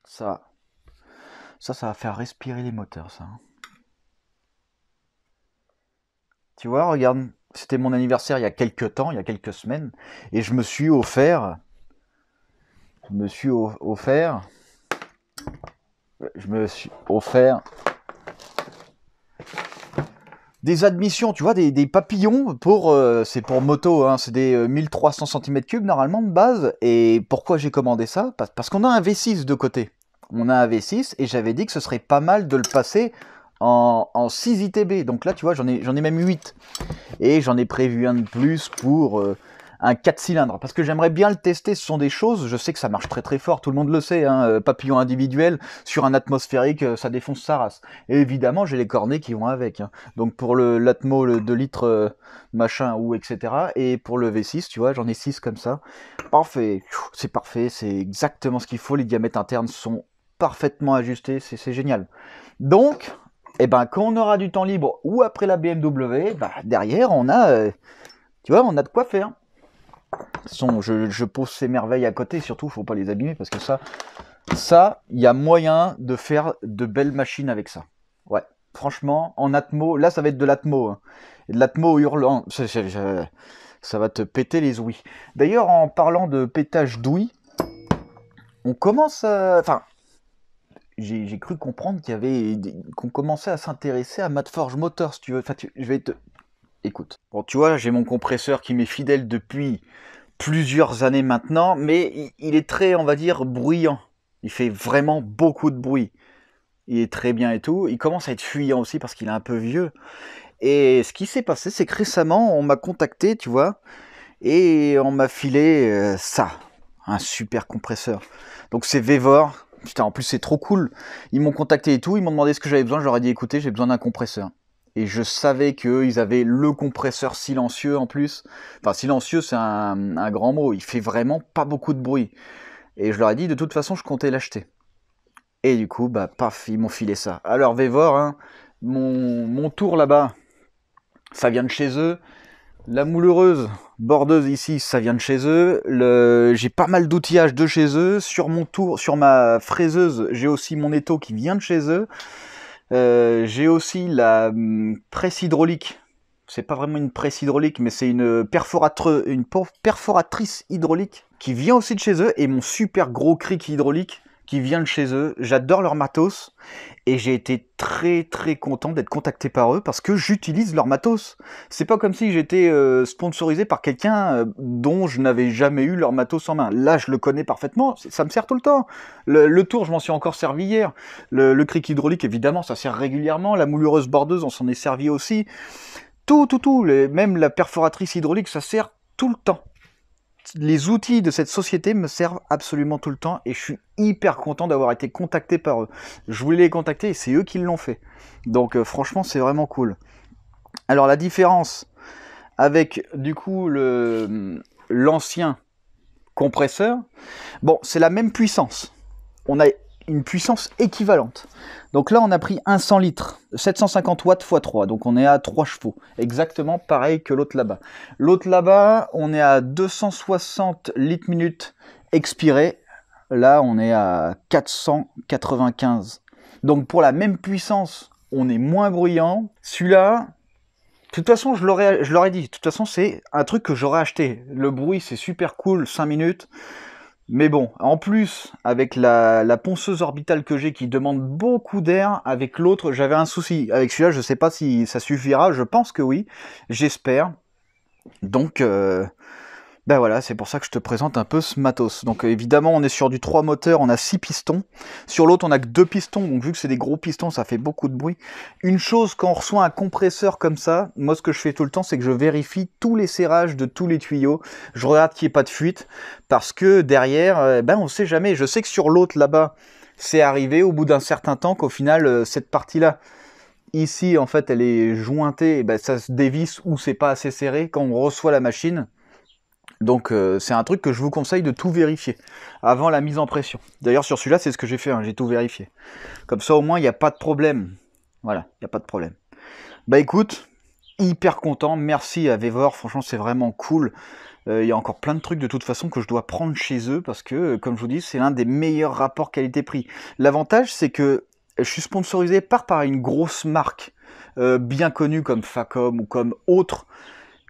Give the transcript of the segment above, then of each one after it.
Ça, ça va faire respirer les moteurs, ça. Tu vois, regarde, c'était mon anniversaire il y a quelques temps, il y a quelques semaines, et je me suis offert, je me suis offert, je me suis offert des admissions, tu vois, des papillons pour, c'est pour moto, hein, c'est des 1300 cm3 normalement de base. Et pourquoi j'ai commandé ça? Parce qu'on a un V6 de côté. On a un V6 et j'avais dit que ce serait pas mal de le passer en 6 ITB. Donc là, tu vois, j'en ai même 8. Et j'en ai prévu un de plus pour un 4 cylindres. Parce que j'aimerais bien le tester, ce sont des choses, je sais que ça marche très très fort, tout le monde le sait, hein, papillon individuel, sur un atmosphérique, ça défonce sa race. Et évidemment, j'ai les cornets qui vont avec. Hein. Donc pour l'Atmo, le 2 litres machin ou etc. Et pour le V6, tu vois, j'en ai 6 comme ça. Parfait, c'est parfait, c'est exactement ce qu'il faut, les diamètres internes sont parfaitement ajustés, c'est génial. Donc, eh ben, quand on aura du temps libre ou après la BMW, bah, derrière, on a, tu vois, on a de quoi faire. Je pose ces merveilles à côté, surtout, faut pas les abîmer parce que ça, il y a moyen de faire de belles machines avec ça. Ouais, franchement, en Atmo, là, ça va être de l'Atmo, hein. De l'Atmo hurlant, ça va te péter les ouïes. D'ailleurs, en parlant de pétage d'ouïes, on commence à, enfin, j'ai cru comprendre qu'on commençait à s'intéresser à Madforge Motors, si tu veux. Enfin, je vais te... Écoute. Bon, tu vois, j'ai mon compresseur qui m'est fidèle depuis plusieurs années maintenant, mais il est très, on va dire, bruyant. Il fait vraiment beaucoup de bruit. Il est très bien et tout. Il commence à être fuyant aussi parce qu'il est un peu vieux. Et ce qui s'est passé, c'est que récemment, on m'a contacté, tu vois, et on m'a filé ça, un super compresseur. Donc c'est Vevor. Putain, en plus c'est trop cool. Ils m'ont contacté et tout, ils m'ont demandé ce que j'avais besoin, je leur ai dit écoutez, j'ai besoin d'un compresseur. Et je savais qu'eux, ils avaient le compresseur silencieux en plus. Enfin, silencieux, c'est un grand mot. Il fait vraiment pas beaucoup de bruit. Et je leur ai dit, de toute façon, je comptais l'acheter. Et du coup, bah, paf, ils m'ont filé ça. Alors, Vevor, hein, mon tour là-bas, ça vient de chez eux. La mouleuse bordeuse ici, ça vient de chez eux. J'ai pas mal d'outillage de chez eux. Sur mon tour, sur ma fraiseuse, j'ai aussi mon étau qui vient de chez eux. J'ai aussi la presse hydraulique. C'est pas vraiment une presse hydraulique, mais c'est une perforatrice hydraulique qui vient aussi de chez eux. Et mon super gros cric hydraulique qui vient de chez eux. J'adore leur matos. Et j'ai été très très content d'être contacté par eux parce que j'utilise leur matos. C'est pas comme si j'étais sponsorisé par quelqu'un dont je n'avais jamais eu leur matos en main. Là, je le connais parfaitement, ça me sert tout le temps. Le tour, je m'en suis encore servi hier. Le cric hydraulique, évidemment, ça sert régulièrement. La mouleuse bordeuse, on s'en est servi aussi. Tout. Même la perforatrice hydraulique, ça sert tout le temps. Les outils de cette société me servent absolument tout le temps et je suis hyper content d'avoir été contacté par eux. Je voulais les contacter et c'est eux qui l'ont fait. Donc franchement, c'est vraiment cool. Alors la différence avec du coup l'ancien compresseur, bon, c'est la même puissance. On a une puissance équivalente. Donc là, on a pris un 100 litres, 750 watts x 3, donc on est à 3 chevaux. Exactement pareil que l'autre là-bas. L'autre là-bas, on est à 260 litres minutes expiré. Là, on est à 495. Donc pour la même puissance, on est moins bruyant. Celui-là, de toute façon, je leur ai dit, de toute façon, c'est un truc que j'aurais acheté. Le bruit, c'est super cool, 5 minutes. Mais bon, en plus, avec la ponceuse orbitale que j'ai qui demande beaucoup d'air, avec l'autre, j'avais un souci. Avec celui-là, je ne sais pas si ça suffira, je pense que oui, j'espère. Donc, ben voilà, c'est pour ça que je te présente un peu ce matos. Donc évidemment, on est sur du 3 moteurs, on a 6 pistons. Sur l'autre, on a que 2 pistons, donc vu que c'est des gros pistons, ça fait beaucoup de bruit. Une chose, quand on reçoit un compresseur comme ça, moi ce que je fais tout le temps, c'est que je vérifie tous les serrages de tous les tuyaux. Je regarde qu'il n'y ait pas de fuite, parce que derrière, ben on sait jamais. Je sais que sur l'autre, là-bas, c'est arrivé au bout d'un certain temps qu'au final, cette partie-là, ici, en fait, elle est jointée, ben, ça se dévisse ou c'est pas assez serré quand on reçoit la machine. Donc c'est un truc que je vous conseille de tout vérifier avant la mise en pression. D'ailleurs sur celui-là c'est ce que j'ai fait, hein, j'ai tout vérifié. Comme ça au moins il n'y a pas de problème. Voilà, il n'y a pas de problème. Bah écoute, hyper content. Merci à Vevor, franchement c'est vraiment cool. Il y a encore plein de trucs de toute façon que je dois prendre chez eux parce que, comme je vous dis, c'est l'un des meilleurs rapports qualité-prix. L'avantage, c'est que je suis sponsorisé par une grosse marque bien connue comme Facom ou comme autre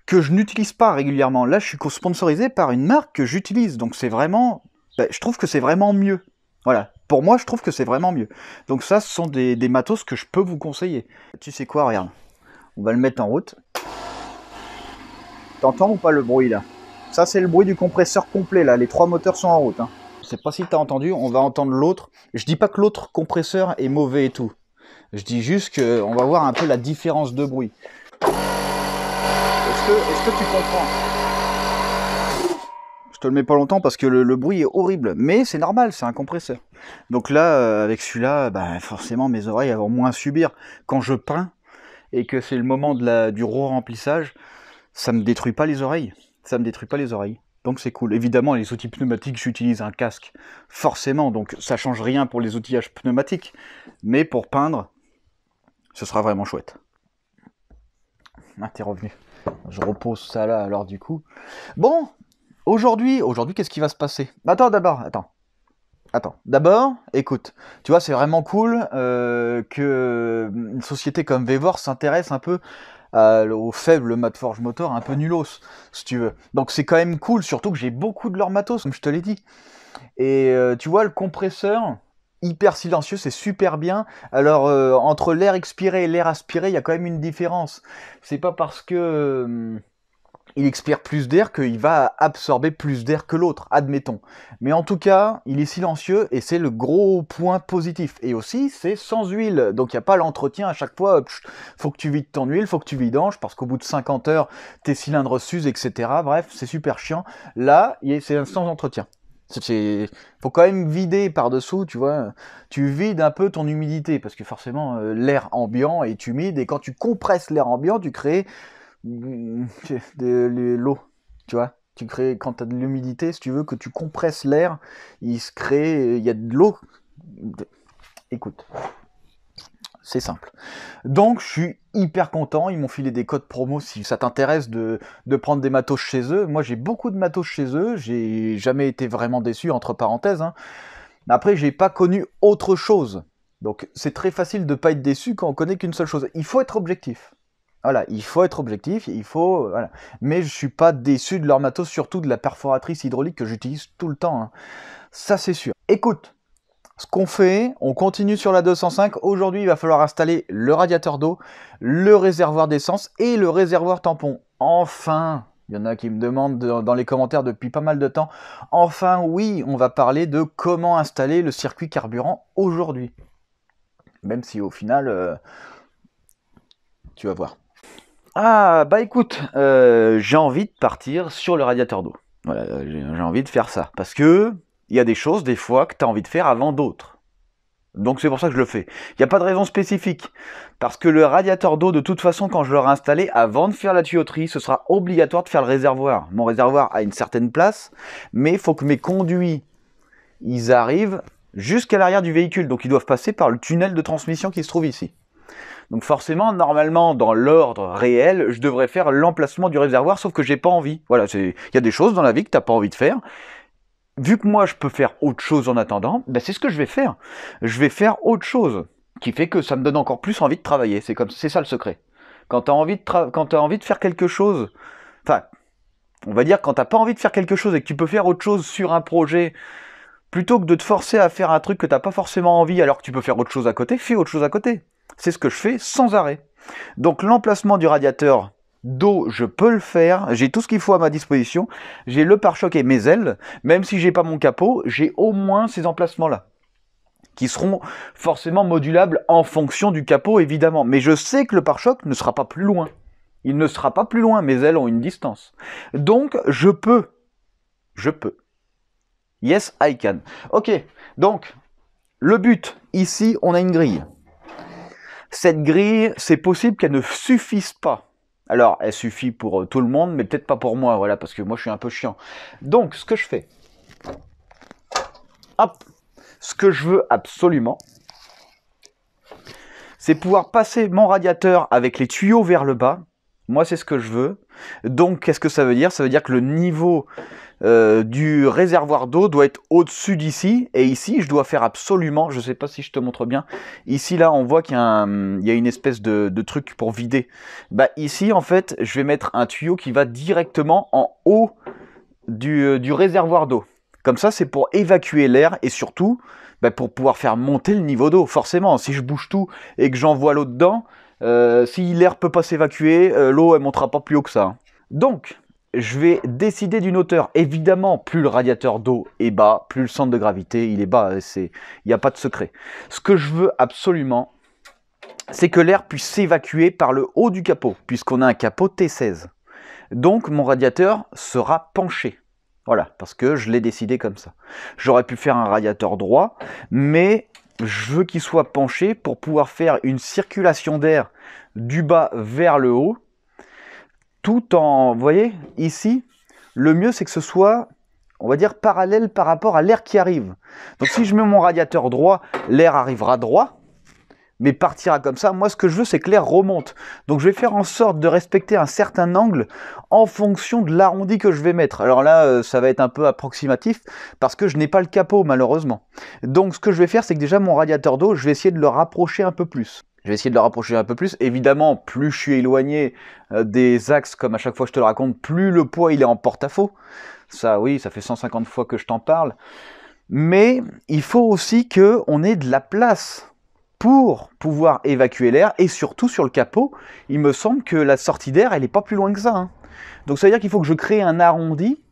que je n'utilise pas régulièrement. Là, je suis sponsorisé par une marque que j'utilise, donc c'est vraiment... je trouve que c'est vraiment mieux. Voilà, pour moi, je trouve que c'est vraiment mieux. Donc ça, ce sont des matos que je peux vous conseiller. Tu sais quoi, regarde, on va le mettre en route. T'entends ou pas le bruit, là? Ça, c'est le bruit du compresseur complet, là. Les 3 moteurs sont en route. Hein. Je sais pas si t'as entendu, on va entendre l'autre. Je dis pas que l'autre compresseur est mauvais et tout. Je dis juste qu'on va voir un peu la différence de bruit. Est-ce que tu comprends? Je te le mets pas longtemps parce que le bruit est horrible. Mais c'est normal, c'est un compresseur. Donc là, avec celui-là, bah, forcément, mes oreilles vont moins subir. Quand je peins et que c'est le moment du remplissage, ça me détruit pas les oreilles. Ça me détruit pas les oreilles. Donc c'est cool. Évidemment, les outils pneumatiques, j'utilise un casque. Forcément, donc ça change rien pour les outillages pneumatiques. Mais pour peindre, ce sera vraiment chouette. Ah, t'es revenu. Je repose ça là, alors du coup. Bon, aujourd'hui, qu'est-ce qui va se passer? Attends, d'abord, attends. D'abord, écoute, tu vois, c'est vraiment cool que une société comme Vevor s'intéresse un peu au faible Matforge Motor, un peu nulos, si tu veux. Donc c'est quand même cool, surtout que j'ai beaucoup de leur matos, comme je te l'ai dit. Et tu vois, le compresseur, hyper silencieux, c'est super bien. Alors, entre l'air expiré et l'air aspiré, il y a quand même une différence. C'est pas parce que il expire plus d'air qu'il va absorber plus d'air que l'autre, admettons. Mais en tout cas, il est silencieux et c'est le gros point positif. Et aussi, c'est sans huile, donc il n'y a pas l'entretien à chaque fois. Faut que tu vides ton huile, faut que tu vidanges, parce qu'au bout de 50 heures, tes cylindres s'usent, etc. Bref, c'est super chiant. Là, c'est sans entretien. Faut quand même vider par-dessous, tu vois. Tu vides un peu ton humidité, parce que forcément, l'air ambiant est humide, et quand tu compresses l'air ambiant, tu crées de l'eau, tu vois. Tu crées, quand tu as de l'humidité, si tu veux que tu compresses l'air, il se crée, il y a de l'eau. Écoute, c'est simple. Donc, je suis hyper content. Ils m'ont filé des codes promo si ça t'intéresse de prendre des matos chez eux. Moi, j'ai beaucoup de matos chez eux. J'ai jamais été vraiment déçu, entre parenthèses. Hein. Après, j'ai pas connu autre chose. Donc, c'est très facile de pas être déçu quand on connaît qu'une seule chose. Il faut être objectif. Voilà, il faut être objectif, il faut... Voilà. Mais je suis pas déçu de leur matos, surtout de la perforatrice hydraulique que j'utilise tout le temps. Hein. Ça, c'est sûr. Écoute, ce qu'on fait, on continue sur la 205. Aujourd'hui, il va falloir installer le radiateur d'eau, le réservoir d'essence et le réservoir tampon. Enfin, il y en a qui me demandent dans les commentaires depuis pas mal de temps. Enfin, oui, on va parler de comment installer le circuit carburant aujourd'hui. Même si au final, tu vas voir. Ah, bah écoute, j'ai envie de partir sur le radiateur d'eau. Voilà, j'ai envie de faire ça. Parce que il y a des choses, des fois, que tu as envie de faire avant d'autres. Donc c'est pour ça que je le fais. Il n'y a pas de raison spécifique. Parce que le radiateur d'eau, de toute façon, quand je l'aurai installé, avant de faire la tuyauterie, ce sera obligatoire de faire le réservoir. Mon réservoir a une certaine place, mais il faut que mes conduits, ils arrivent jusqu'à l'arrière du véhicule. Donc ils doivent passer par le tunnel de transmission qui se trouve ici. Donc forcément, normalement, dans l'ordre réel, je devrais faire l'emplacement du réservoir, sauf que j'ai pas envie. Voilà, il y a des choses dans la vie que t'as pas envie de faire. Vu que moi, je peux faire autre chose en attendant, ben c'est ce que je vais faire. Je vais faire autre chose, qui fait que ça me donne encore plus envie de travailler. C'est ça le secret. Quand t'as envie de faire quelque chose, enfin, on va dire quand t'as pas envie de faire quelque chose et que tu peux faire autre chose sur un projet, plutôt que de te forcer à faire un truc que t'as pas forcément envie alors que tu peux faire autre chose à côté, fais autre chose à côté. C'est ce que je fais sans arrêt. Donc l'emplacement du radiateur d'eau, je peux le faire. J'ai tout ce qu'il faut à ma disposition. J'ai le pare-choc et mes ailes. Même si j'ai pas mon capot, j'ai au moins ces emplacements-là. Qui seront forcément modulables en fonction du capot, évidemment. Mais je sais que le pare-choc ne sera pas plus loin. Il ne sera pas plus loin. Mes ailes ont une distance. Donc, je peux. Yes, I can. Ok, donc, le but, ici, on a une grille. Cette grille, c'est possible qu'elle ne suffise pas. Alors, elle suffit pour tout le monde, mais peut-être pas pour moi, voilà, parce que moi, je suis un peu chiant. Donc, ce que je fais, hop, ce que je veux absolument, c'est pouvoir passer mon radiateur avec les tuyaux vers le bas, Moi, c'est ce que je veux. Donc, qu'est-ce que ça veut dire? Ça veut dire que le niveau du réservoir d'eau doit être au-dessus d'ici. Et ici, je dois faire absolument, je ne sais pas si je te montre bien, ici, là, on voit qu'il y a, il y a une espèce de truc pour vider. Bah, ici, en fait, je vais mettre un tuyau qui va directement en haut du réservoir d'eau. Comme ça, c'est pour évacuer l'air et surtout bah, pour pouvoir faire monter le niveau d'eau. Forcément, si je bouge tout et que j'envoie l'eau dedans, si l'air peut pas s'évacuer, l'eau elle montera pas plus haut que ça, hein. Donc, je vais décider d'une hauteur. Évidemment, plus le radiateur d'eau est bas, plus le centre de gravité il est bas. Il n'y a pas de secret. Ce que je veux absolument, c'est que l'air puisse s'évacuer par le haut du capot, puisqu'on a un capot T16. Donc, mon radiateur sera penché. Voilà, parce que je l'ai décidé comme ça. J'aurais pu faire un radiateur droit, mais je veux qu'il soit penché pour pouvoir faire une circulation d'air du bas vers le haut, tout en, vous voyez, ici, le mieux c'est que ce soit, on va dire, parallèle par rapport à l'air qui arrive. Donc si je mets mon radiateur droit, l'air arrivera droit, mais partira comme ça. Moi, ce que je veux, c'est que l'air remonte. Donc, je vais faire en sorte de respecter un certain angle en fonction de l'arrondi que je vais mettre. Alors là, ça va être un peu approximatif parce que je n'ai pas le capot, malheureusement. Donc, ce que je vais faire, c'est que déjà, mon radiateur d'eau, je vais essayer de le rapprocher un peu plus. Je vais essayer de le rapprocher un peu plus. Évidemment, plus je suis éloigné des axes, comme à chaque fois je te le raconte, plus le poids, il est en porte-à-faux. Ça, oui, ça fait 150 fois que je t'en parle. Mais il faut aussi qu'on ait de la place pour pouvoir évacuer l'air, et surtout sur le capot, il me semble que la sortie d'air, elle n'est pas plus loin que ça, hein. Donc ça veut dire qu'il faut que je crée un arrondi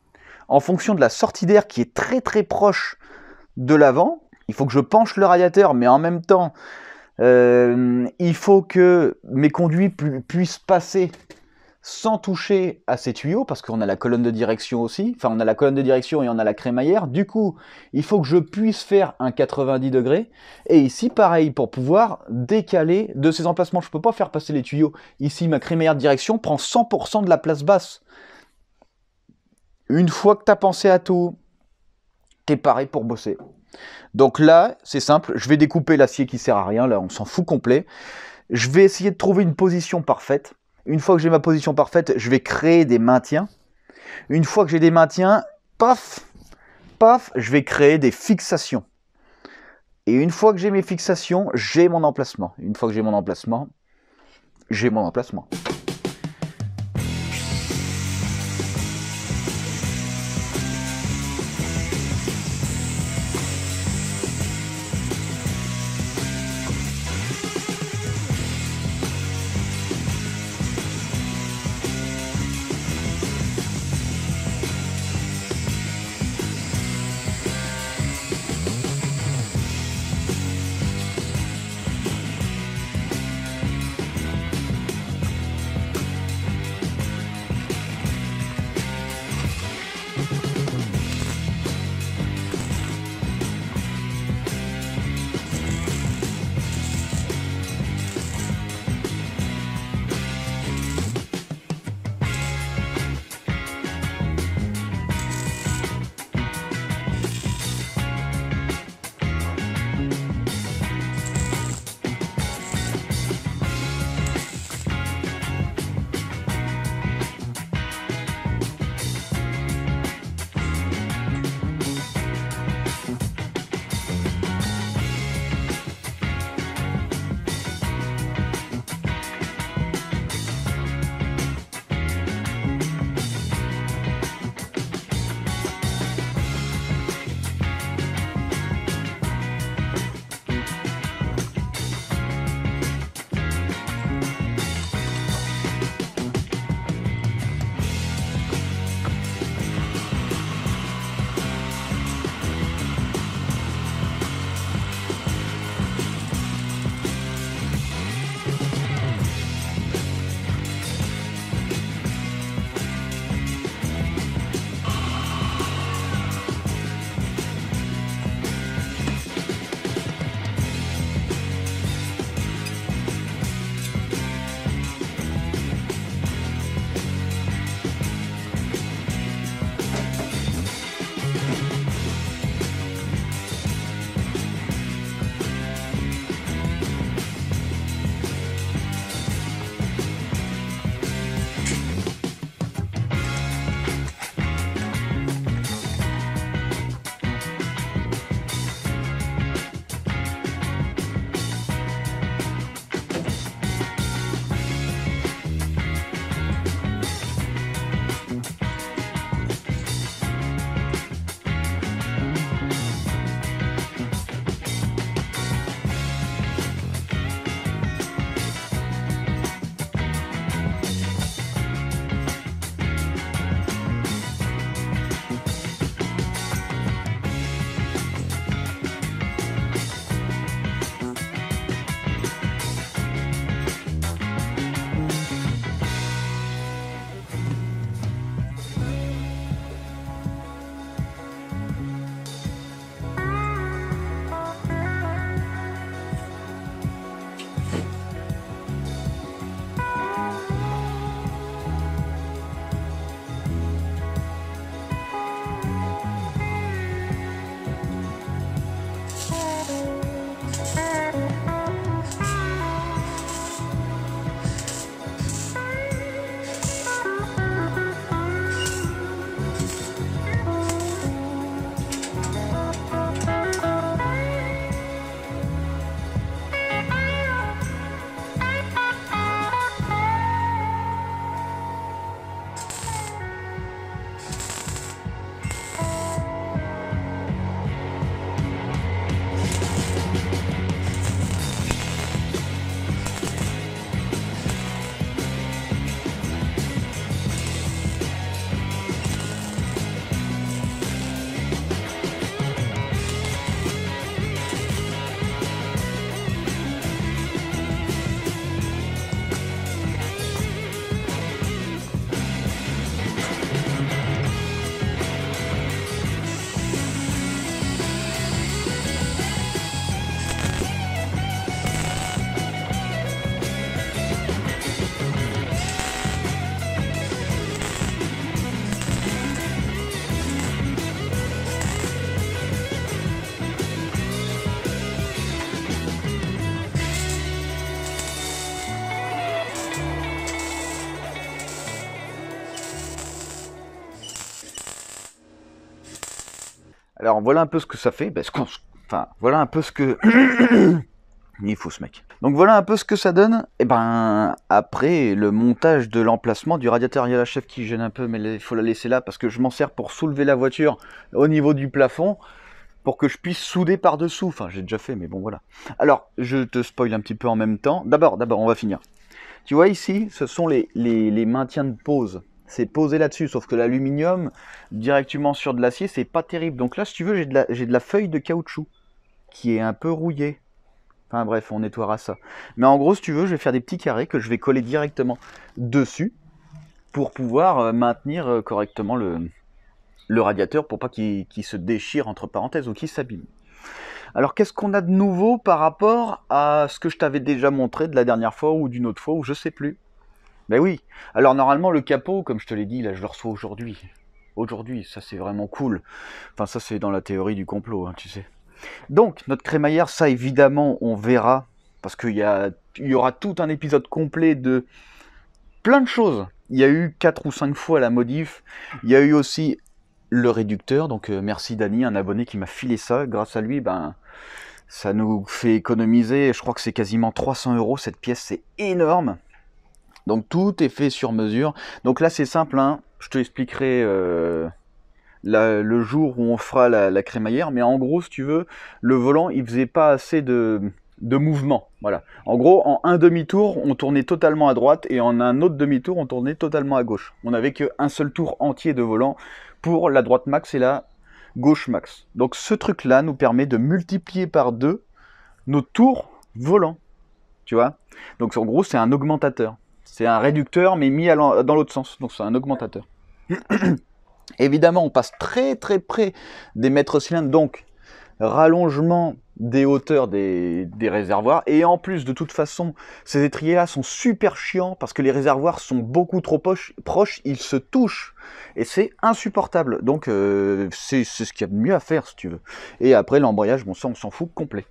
en fonction de la sortie d'air qui est très très proche de l'avant. Il faut que je penche le radiateur, mais en même temps, il faut que mes conduits puissent passer sans toucher à ces tuyaux, parce qu'on a la colonne de direction aussi, enfin on a la colonne de direction et on a la crémaillère, du coup il faut que je puisse faire un 90 degrés, et ici pareil, pour pouvoir décaler de ces emplacements, je ne peux pas faire passer les tuyaux, ici ma crémaillère de direction prend 100% de la place basse. Une fois que tu as pensé à tout, tu es paré pour bosser. Donc là, c'est simple, je vais découper l'acier qui sert à rien, là on s'en fout complet, je vais essayer de trouver une position parfaite. Une fois que j'ai ma position parfaite, je vais créer des maintiens. Une fois que j'ai des maintiens, paf, paf, je vais créer des fixations. Et une fois que j'ai mes fixations, j'ai mon emplacement. Une fois que j'ai mon emplacement, j'ai mon emplacement. Alors voilà un peu ce que ça fait. Enfin, voilà un peu ce que... Il faut ce mec. Donc voilà un peu ce que ça donne. Et ben après le montage de l'emplacement du radiateur, il y a la chef qui gêne un peu, mais il faut la laisser là parce que je m'en sers pour soulever la voiture au niveau du plafond pour que je puisse souder par-dessous. Enfin, j'ai déjà fait, mais bon voilà. Alors, je te spoil un petit peu en même temps. D'abord, on va finir. Tu vois ici, ce sont les maintiens de pose. C'est posé là-dessus, sauf que l'aluminium, directement sur de l'acier, c'est pas terrible. Donc là, si tu veux, j'ai de la feuille de caoutchouc qui est un peu rouillée. Enfin bref, on nettoiera ça. Mais en gros, si tu veux, je vais faire des petits carrés que je vais coller directement dessus pour pouvoir maintenir correctement le radiateur pour pas qu'il se déchire entre parenthèses ou qu'il s'abîme. Alors qu'est-ce qu'on a de nouveau par rapport à ce que je t'avais déjà montré de la dernière fois ou d'une autre fois ou je sais plus? Ben oui, alors normalement le capot, comme je te l'ai dit, là je le reçois aujourd'hui. Aujourd'hui, ça c'est vraiment cool. Enfin ça c'est dans la théorie du complot, hein, tu sais. Donc, notre crémaillère, ça évidemment, on verra, parce qu'il y aura tout un épisode complet de plein de choses. Il y a eu 4 ou 5 fois la modif, il y a eu aussi le réducteur, donc merci Dany, un abonné qui m'a filé ça. Grâce à lui, ben, ça nous fait économiser, je crois que c'est quasiment 300 €, cette pièce, c'est énorme. Donc tout est fait sur mesure. Donc là, c'est simple, hein, je te expliquerai... le jour où on fera la crémaillère, mais en gros, si tu veux, le volant, il faisait pas assez de mouvement. Voilà. En gros, en un demi-tour, on tournait totalement à droite, et en un autre demi-tour, on tournait totalement à gauche. On n'avait qu'un seul tour entier de volant pour la droite max et la gauche max. Donc ce truc-là nous permet de multiplier par 2 nos tours volants. Tu vois? Donc en gros, c'est un augmentateur. C'est un réducteur, mais mis dans l'autre sens. Donc c'est un augmentateur. Évidemment, on passe très très près des mètres cylindres, donc rallongement des hauteurs des réservoirs. Et en plus, de toute façon, ces étriers-là sont super chiants parce que les réservoirs sont beaucoup trop proches, ils se touchent. Et c'est insupportable. Donc, c'est ce qu'il y a de mieux à faire, si tu veux. Et après, l'embrayage, bon ça, on s'en fout complet.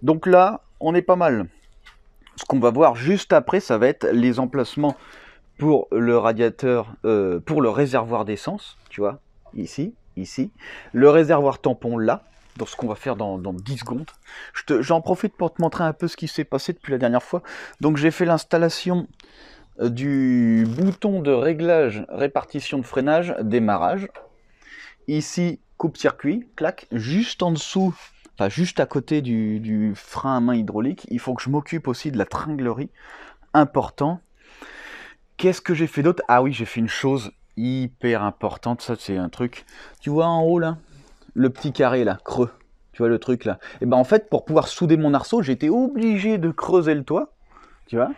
Donc là, on est pas mal. Ce qu'on va voir juste après, ça va être les emplacements pour le radiateur, pour le réservoir d'essence, tu vois, ici, le réservoir tampon là, dans ce qu'on va faire dans 10 secondes. J'en profite pour te montrer un peu ce qui s'est passé depuis la dernière fois. Donc j'ai fait l'installation du bouton de réglage, répartition de freinage, démarrage. Ici, coupe-circuit, clac, juste en dessous, enfin juste à côté du frein à main hydraulique. Il faut que je m'occupe aussi de la tringlerie, important. Qu'est-ce que j'ai fait d'autre? Ah oui, j'ai fait une chose hyper importante, ça c'est un truc. Tu vois en haut là, le petit carré là, creux. Tu vois le truc là. Et ben en fait, pour pouvoir souder mon arceau, j'ai été obligé de creuser le toit. Tu vois.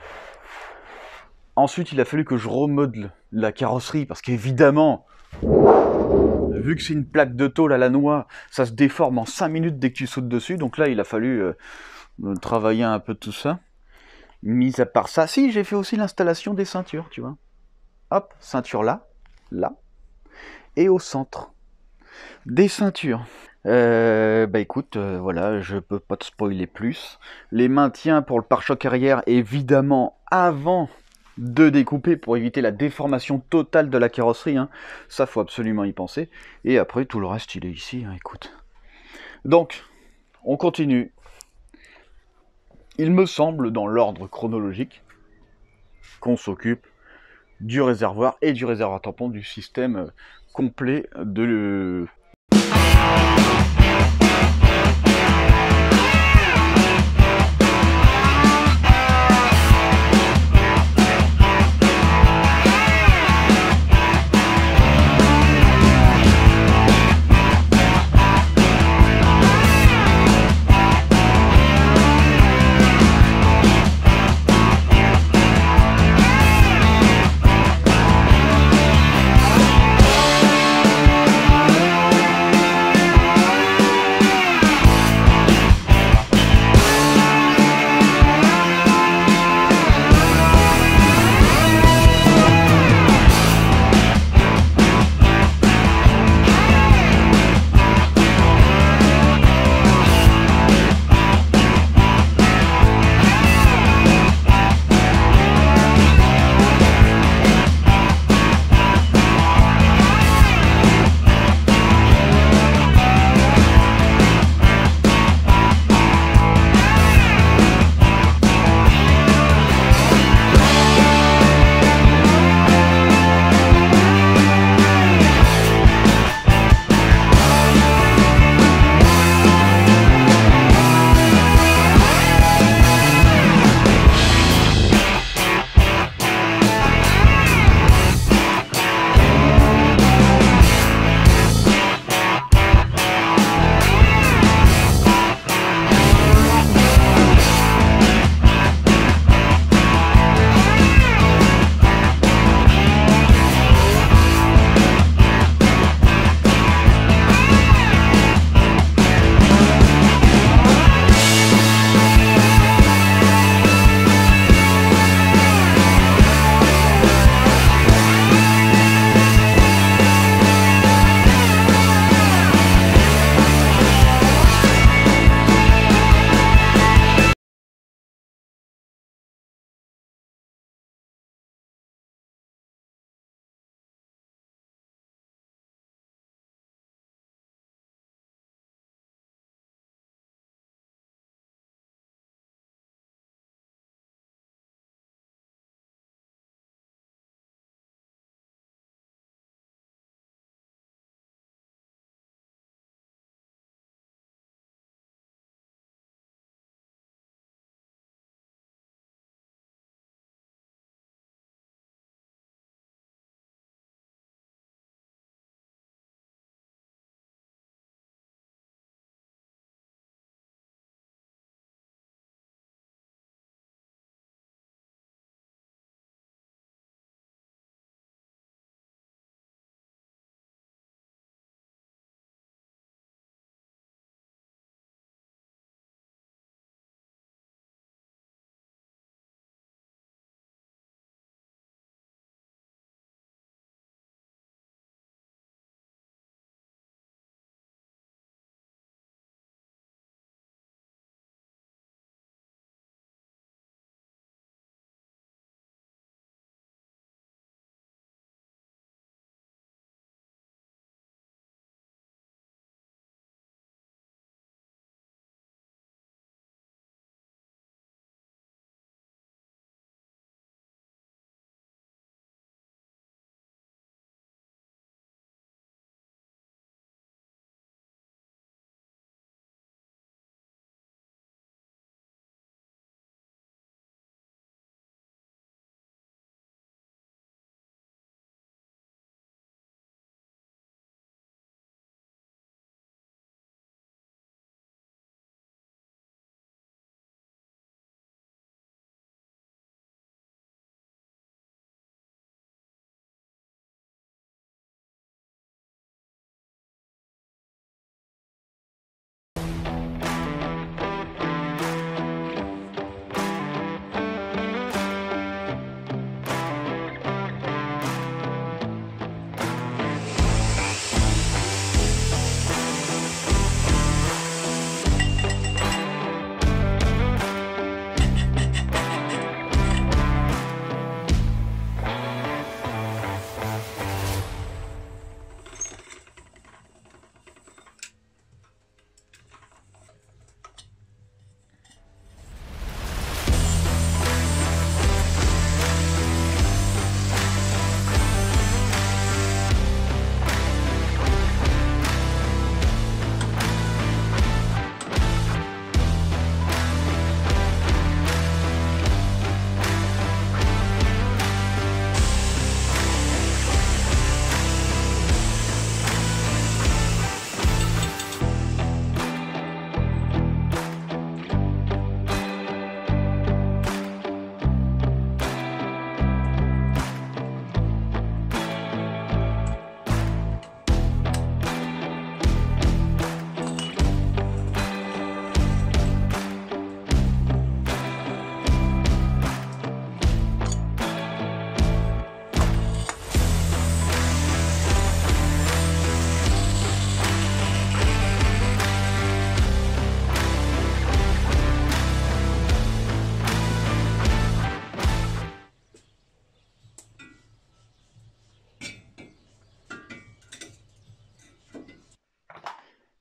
Ensuite, il a fallu que je remodele la carrosserie parce qu'évidemment, vu que c'est une plaque de tôle à la noix, ça se déforme en 5 minutes dès que tu sautes dessus. Donc là, il a fallu travailler un peu tout ça. Mis à part ça, si, j'ai fait aussi l'installation des ceintures, tu vois. Hop, ceinture là, là, et au centre. Des ceintures. Bah écoute, voilà, je peux pas te spoiler plus. Les maintiens pour le pare-choc arrière, évidemment, avant de découper pour éviter la déformation totale de la carrosserie. Hein. Ça, faut absolument y penser. Et après, tout le reste, il est ici, hein, écoute. Donc, on continue. Il me semble, dans l'ordre chronologique, qu'on s'occupe du réservoir et du réservoir tampon du système complet de...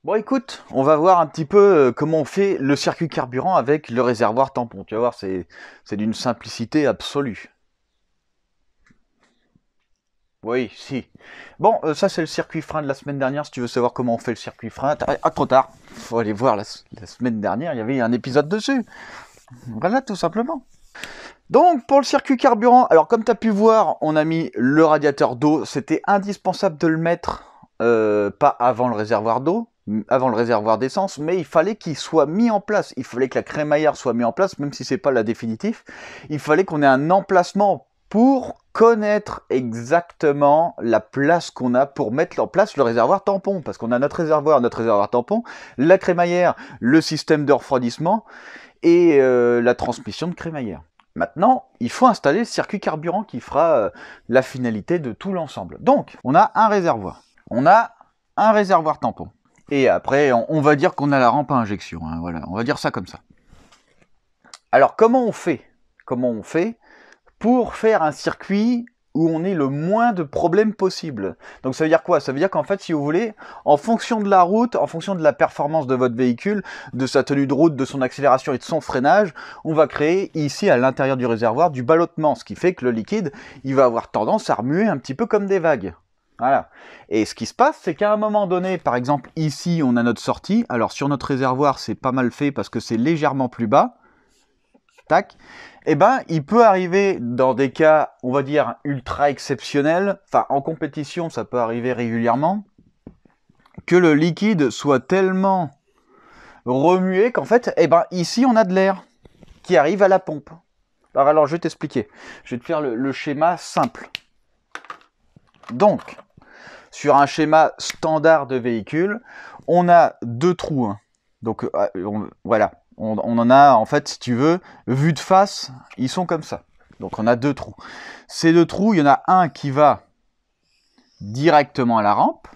Bon écoute, on va voir un petit peu comment on fait le circuit carburant avec le réservoir tampon. Tu vas voir, c'est d'une simplicité absolue. Oui, si. Bon, ça c'est le circuit frein de la semaine dernière. Si tu veux savoir comment on fait le circuit frein, ah, trop tard. Faut aller voir la semaine dernière, il y avait un épisode dessus. Voilà, tout simplement. Donc, pour le circuit carburant, alors comme tu as pu voir, on a mis le radiateur d'eau. C'était indispensable de le mettre, pas avant le réservoir d'eau, avant le réservoir d'essence, mais il fallait qu'il soit mis en place. Il fallait que la crémaillère soit mise en place, même si c'est pas la définitive. Il fallait qu'on ait un emplacement pour connaître exactement la place qu'on a pour mettre en place le réservoir tampon. Parce qu'on a notre réservoir tampon, la crémaillère, le système de refroidissement et la transmission de crémaillère. Maintenant, il faut installer le circuit carburant qui fera la finalité de tout l'ensemble. Donc, on a un réservoir. On a un réservoir tampon. Et après, on va dire qu'on a la rampe à injection. Hein, voilà, on va dire ça comme ça. Alors, comment on fait pour faire un circuit où on ait le moins de problèmes possible? Donc ça veut dire quoi? Ça veut dire qu'en fait, si vous voulez, en fonction de la route, en fonction de la performance de votre véhicule, de sa tenue de route, de son accélération et de son freinage, on va créer ici à l'intérieur du réservoir du ballottement, ce qui fait que le liquide, il va avoir tendance à remuer un petit peu comme des vagues. Voilà. Et ce qui se passe, c'est qu'à un moment donné, par exemple ici, on a notre sortie. Alors sur notre réservoir, c'est pas mal fait parce que c'est légèrement plus bas. Tac. Eh ben, il peut arriver dans des cas, on va dire, ultra exceptionnels, enfin, en compétition, ça peut arriver régulièrement, que le liquide soit tellement remué qu'en fait, eh ben, ici, on a de l'air qui arrive à la pompe. Alors, je vais t'expliquer. Je vais te faire le schéma simple. Donc, sur un schéma standard de véhicule, on a deux trous. Hein. Donc, voilà. On en a, en fait, si tu veux, vu de face, ils sont comme ça. Donc on a deux trous. Ces deux trous, il y en a un qui va directement à la rampe.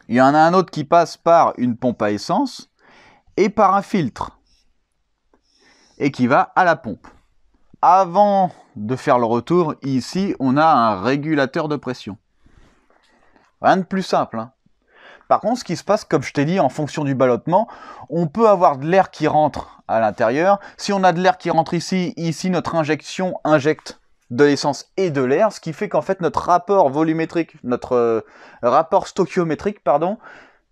Il y en a un autre qui passe par une pompe à essence et par un filtre. Et qui va à la pompe. Avant de faire le retour, ici, on a un régulateur de pression. Rien de plus simple, hein. Par contre, ce qui se passe, comme je t'ai dit, en fonction du ballottement, on peut avoir de l'air qui rentre à l'intérieur. Si on a de l'air qui rentre ici, notre injection injecte de l'essence et de l'air, ce qui fait qu'en fait notre rapport volumétrique, notre rapport stoichiométrique, pardon,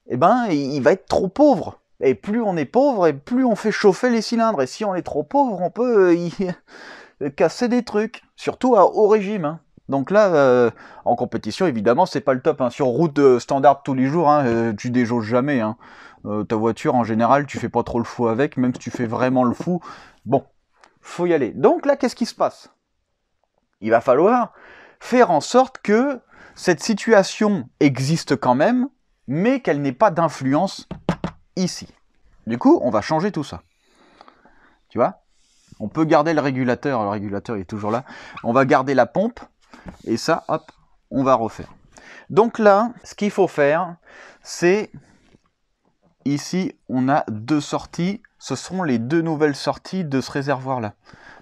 eh ben, il va être trop pauvre. Et plus on est pauvre, et plus on fait chauffer les cylindres. Et si on est trop pauvre, on peut casser des trucs, surtout à haut régime, hein. Donc là, en compétition, évidemment, c'est pas le top. Hein. Sur route standard tous les jours, hein, tu déjauges jamais. Hein. Ta voiture, en général, tu fais pas trop le fou avec, même si tu fais vraiment le fou. Bon, faut y aller. Donc là, qu'est-ce qui se passe? Il va falloir faire en sorte que cette situation existe quand même, mais qu'elle n'ait pas d'influence ici. Du coup, on va changer tout ça. Tu vois? On peut garder le régulateur il est toujours là. On va garder la pompe. Et ça, hop, on va refaire. Donc là, ce qu'il faut faire, c'est... Ici, on a deux sorties. Ce sont les deux nouvelles sorties de ce réservoir-là.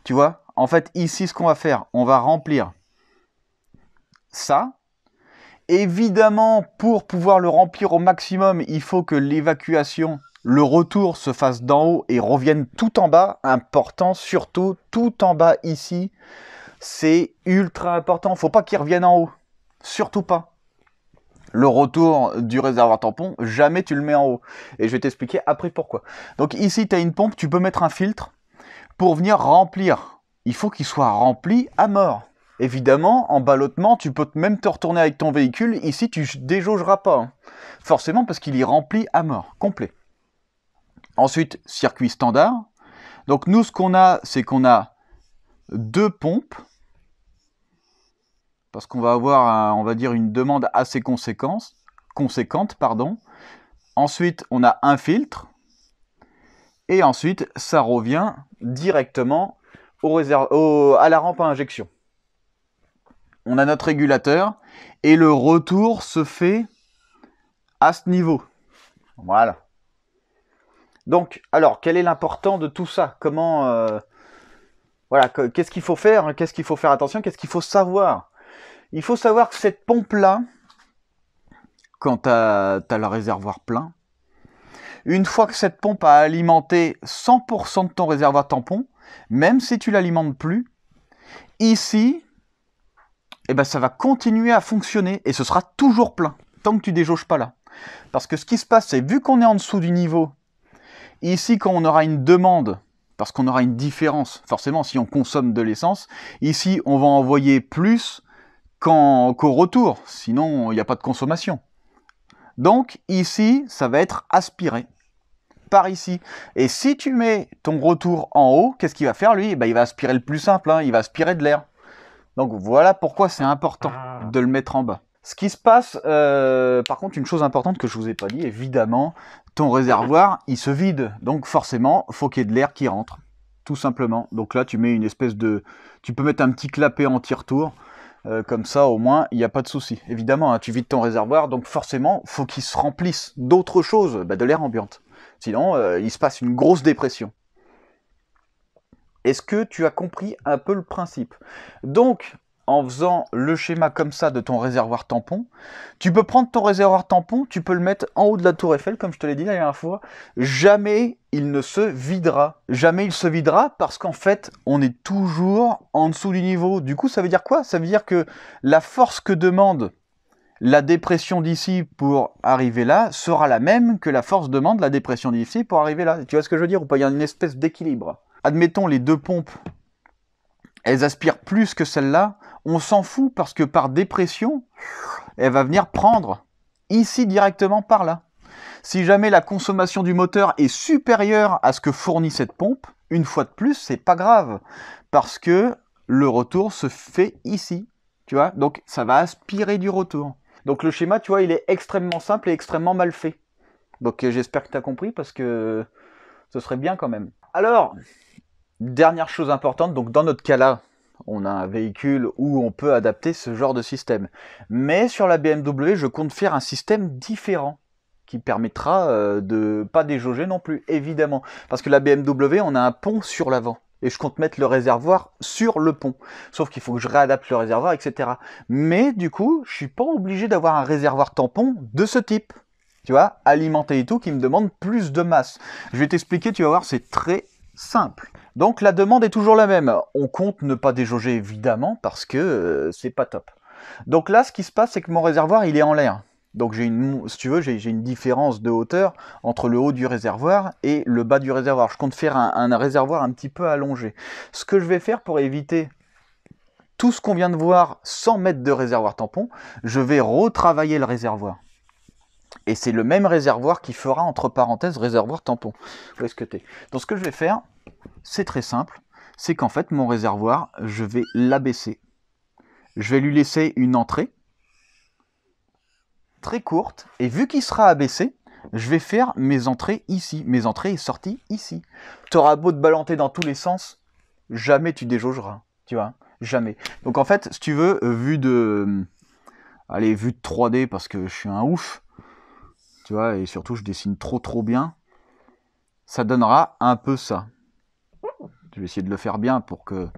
Tu vois? En fait, ici, ce qu'on va faire, on va remplir ça. Évidemment, pour pouvoir le remplir au maximum, il faut que l'évacuation, le retour se fasse d'en haut et revienne tout en bas. Important, surtout, tout en bas ici. C'est ultra important. Faut pas qu'il revienne en haut. Surtout pas. Le retour du réservoir tampon, jamais tu le mets en haut. Et je vais t'expliquer après pourquoi. Donc ici, tu as une pompe, tu peux mettre un filtre pour venir remplir. Il faut qu'il soit rempli à mort. Évidemment, en ballottement, tu peux même te retourner avec ton véhicule. Ici, tu déjaugeras pas. Hein. Forcément, parce qu'il est rempli à mort, complet. Ensuite, circuit standard. Donc nous, ce qu'on a, c'est qu'on a deux pompes. Parce qu'on va avoir, on va dire, une demande assez conséquente. Ensuite, on a un filtre. Et ensuite, ça revient directement à la rampe à injection. On a notre régulateur. Et le retour se fait à ce niveau. Voilà. Donc, alors, quel est l'important de tout ça? Comment... voilà, qu'est-ce qu'il faut faire? Qu'est-ce qu'il faut faire attention? Qu'est-ce qu'il faut savoir? Il faut savoir que cette pompe-là, quand tu as le réservoir plein, Une fois que cette pompe a alimenté 100% de ton réservoir tampon, même si tu l'alimentes plus, ici, eh ben, ça va continuer à fonctionner et ce sera toujours plein, tant que tu déjauges pas là. Parce que ce qui se passe, c'est vu qu'on est en dessous du niveau, ici quand on aura une demande, parce qu'on aura une différence, forcément si on consomme de l'essence, ici on va envoyer plus qu'au retour, sinon il n'y a pas de consommation. Donc ici, ça va être aspiré par ici. Et si tu mets ton retour en haut, qu'est-ce qu'il va faire lui? Il va aspirer le plus simple, hein, il va aspirer de l'air. Donc voilà pourquoi c'est important de le mettre en bas. Ce qui se passe, par contre, une chose importante que je vous ai pas dit, évidemment, ton réservoir, il se vide. Donc forcément, il faut qu'il y ait de l'air qui rentre. Tout simplement. Donc là, tu mets une espèce de... Tu peux mettre un petit clapet anti-retour. Comme ça, au moins, il n'y a pas de souci. Évidemment, hein, tu vides ton réservoir, donc forcément, il faut qu'il se remplisse d'autres choses, de l'air ambiante. Sinon, il se passe une grosse dépression. Est-ce que tu as compris un peu le principe? Donc, en faisant le schéma comme ça de ton réservoir tampon, tu peux prendre ton réservoir tampon, tu peux le mettre en haut de la tour Eiffel, comme je te l'ai dit la dernière fois. Jamais il ne se videra. Jamais il se videra parce qu'en fait, on est toujours en dessous du niveau. Du coup, ça veut dire quoi? Ça veut dire que la force que demande la dépression d'ici pour arriver là sera la même que la force demande la dépression d'ici pour arriver là. Tu vois ce que je veux dire? Ou pas? Il y a une espèce d'équilibre. Admettons les deux pompes, elles aspirent plus que celle-là, on s'en fout parce que par dépression, elle va venir prendre ici directement par là. Si jamais la consommation du moteur est supérieure à ce que fournit cette pompe, une fois de plus, c'est pas grave parce que le retour se fait ici, tu vois. Donc ça va aspirer du retour. Donc le schéma, tu vois, il est extrêmement simple et extrêmement mal fait. Donc j'espère que tu as compris parce que ce serait bien quand même. Alors, dernière chose importante, donc dans notre cas là, on a un véhicule où on peut adapter ce genre de système. Mais sur la BMW, je compte faire un système différent qui permettra de pas déjauger non plus, évidemment. Parce que la BMW, on a un pont sur l'avant. Et je compte mettre le réservoir sur le pont. Sauf qu'il faut que je réadapte le réservoir, etc. Mais du coup, je suis pas obligé d'avoir un réservoir tampon de ce type. Tu vois, alimenté et tout, qui me demande plus de masse. Je vais t'expliquer, tu vas voir, c'est très simple. Donc la demande est toujours la même. On compte ne pas déjauger évidemment parce que c'est pas top. Donc là, ce qui se passe, c'est que mon réservoir, il est en l'air. Donc j'ai une, si tu veux, j'ai une différence de hauteur entre le haut du réservoir et le bas du réservoir. Je compte faire un réservoir un petit peu allongé. Ce que je vais faire pour éviter tout ce qu'on vient de voir sans mettre de réservoir tampon, je vais retravailler le réservoir. Et c'est le même réservoir qui fera, entre parenthèses, réservoir tampon. Où est-ce que t'es? Donc ce que je vais faire, c'est très simple. C'est qu'en fait, mon réservoir, je vais l'abaisser. Je vais lui laisser une entrée très courte. Et vu qu'il sera abaissé, je vais faire mes entrées ici. Mes entrées et sorties ici. Tu auras beau te balancer dans tous les sens, jamais tu déjaugeras. Tu vois? Jamais. Donc en fait, si tu veux, vue de 3D, parce que je suis un ouf, tu vois, et surtout je dessine trop bien, ça donnera un peu ça. Je vais essayer de le faire bien pour que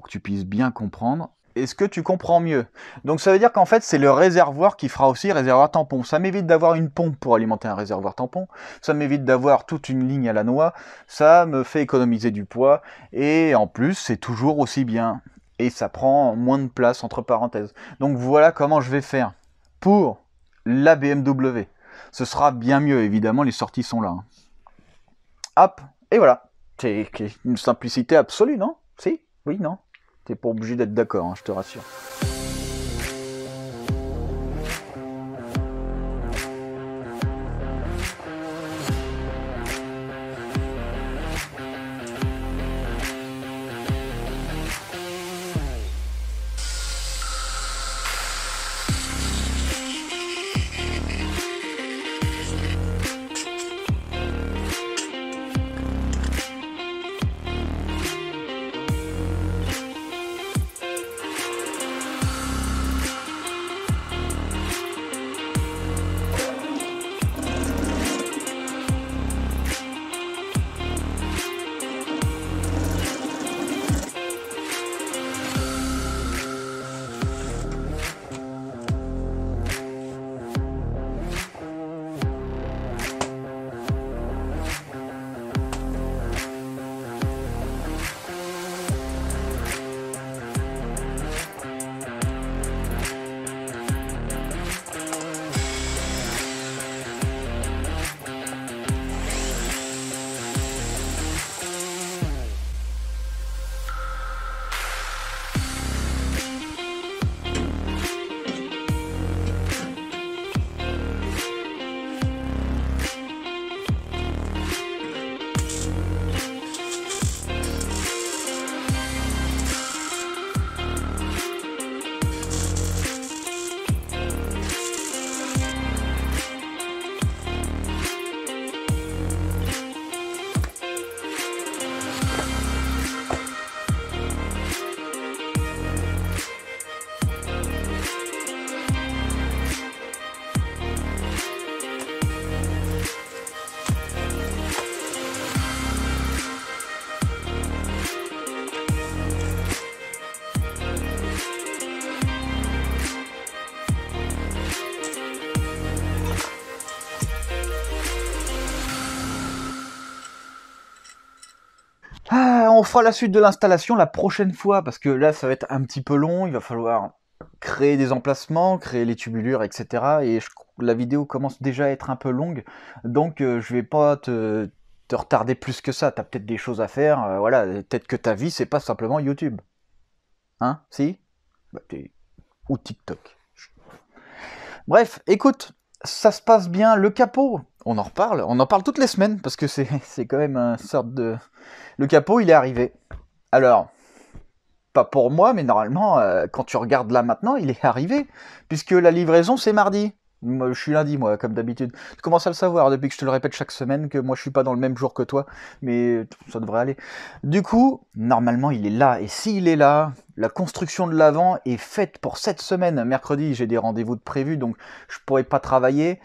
tu puisses bien comprendre. Est-ce que tu comprends mieux? Donc ça veut dire qu'en fait c'est le réservoir qui fera aussi réservoir tampon. Ça m'évite d'avoir une pompe pour alimenter un réservoir tampon, ça m'évite d'avoir toute une ligne à la noix, ça me fait économiser du poids, et en plus c'est toujours aussi bien. Et ça prend moins de place entre parenthèses. Donc voilà comment je vais faire pour la BMW. Ce sera bien mieux, évidemment, les sorties sont là. Hein. Hop, et voilà. C'est une simplicité absolue, non? Si? Oui, non? T'es pas obligé d'être d'accord, hein, je te rassure. on fera la suite de l'installation la prochaine fois, parce que là, ça va être un petit peu long. Il va falloir créer des emplacements, créer les tubulures, etc. Et la vidéo commence déjà à être un peu longue, donc je vais pas te retarder plus que ça. T'as peut-être des choses à faire, voilà. Peut-être que ta vie, c'est pas simplement YouTube. Hein? Si? Bah, ou TikTok. Bref, écoute, ça se passe bien. Le capot, on en parle toutes les semaines, parce que c'est quand même une sorte de... Le capot, il est arrivé. Alors, pas pour moi, mais normalement, quand tu regardes là maintenant, il est arrivé, puisque la livraison, c'est mardi. Moi, je suis lundi, moi, comme d'habitude. Tu commences à le savoir depuis que je te le répète chaque semaine, que moi, je suis pas dans le même jour que toi, mais ça devrait aller. Du coup, normalement, il est là, et s'il est là, la construction de l'avant est faite pour cette semaine. Mercredi, j'ai des rendez-vous de prévus, donc je pourrais pas travailler.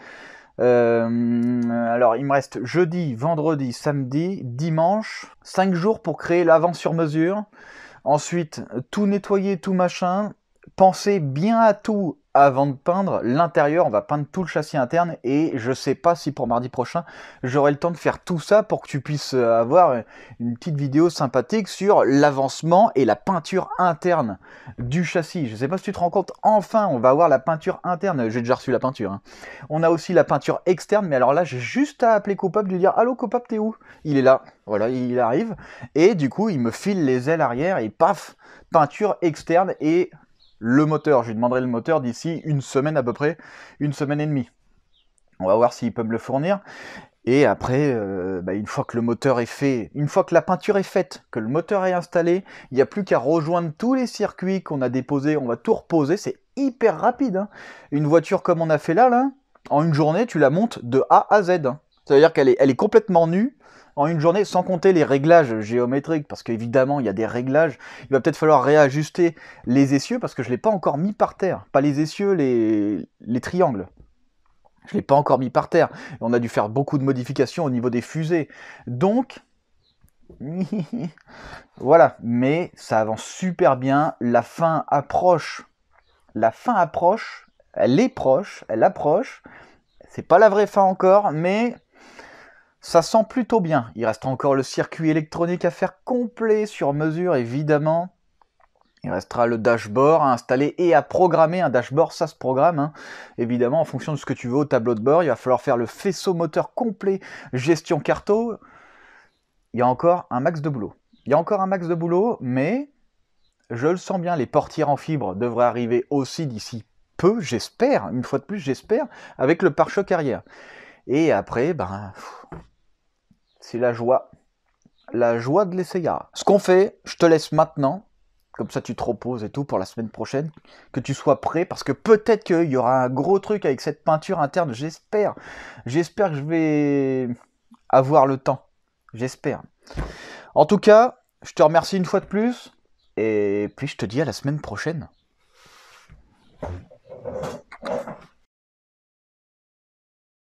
Alors, il me reste jeudi, vendredi, samedi, dimanche, 5 jours pour créer l'avant sur mesure. Ensuite, tout nettoyer, tout machin. Pensez bien à tout avant de peindre l'intérieur. On va peindre tout le châssis interne et je sais pas si pour mardi prochain, j'aurai le temps de faire tout ça pour que tu puisses avoir une petite vidéo sympathique sur l'avancement et la peinture interne du châssis. Je sais pas si tu te rends compte, enfin, on va avoir la peinture interne. J'ai déjà reçu la peinture. Hein. On a aussi la peinture externe, mais alors là, j'ai juste à appeler Copap, lui dire « Allô Copap, t'es où ?» Il est là. Voilà, il arrive. Et du coup, il me file les ailes arrière et paf, peinture externe et le moteur. Je lui demanderai le moteur d'ici une semaine à peu près, une semaine et demie. On va voir s'il peut me le fournir. Et après, une fois que le moteur est fait, une fois que la peinture est faite, que le moteur est installé, il n'y a plus qu'à rejoindre tous les circuits qu'on a déposés. On va tout reposer. C'est hyper rapide. Hein. Une voiture comme on a fait là, en une journée, tu la montes de A à Z. Hein. C'est-à-dire qu'elle est complètement nue. En une journée, sans compter les réglages géométriques, parce qu'évidemment, il y a des réglages. Il va peut-être falloir réajuster les essieux, parce que je ne l'ai pas encore mis par terre. Pas les essieux, les triangles. Je ne l'ai pas encore mis par terre. On a dû faire beaucoup de modifications au niveau des fusées. Donc, voilà. Mais ça avance super bien. La fin approche. La fin approche. Elle est proche. Elle approche. C'est pas la vraie fin encore, mais... ça sent plutôt bien. Il restera encore le circuit électronique à faire complet sur mesure, évidemment. Il restera le dashboard à installer et à programmer. Un dashboard, ça se programme, hein. Évidemment, en fonction de ce que tu veux au tableau de bord. Il va falloir faire le faisceau moteur complet, gestion carto. Il y a encore un max de boulot. Il y a encore un max de boulot, mais je le sens bien. Les portières en fibre devraient arriver aussi d'ici peu, j'espère. Une fois de plus, j'espère, avec le pare-choc arrière. Et après, c'est la joie de l'essayage. Ce qu'on fait, je te laisse maintenant, comme ça tu te reposes et tout pour la semaine prochaine, que tu sois prêt, parce que peut-être qu'il y aura un gros truc avec cette peinture interne, j'espère que je vais avoir le temps, j'espère. En tout cas, je te remercie une fois de plus, et puis je te dis à la semaine prochaine.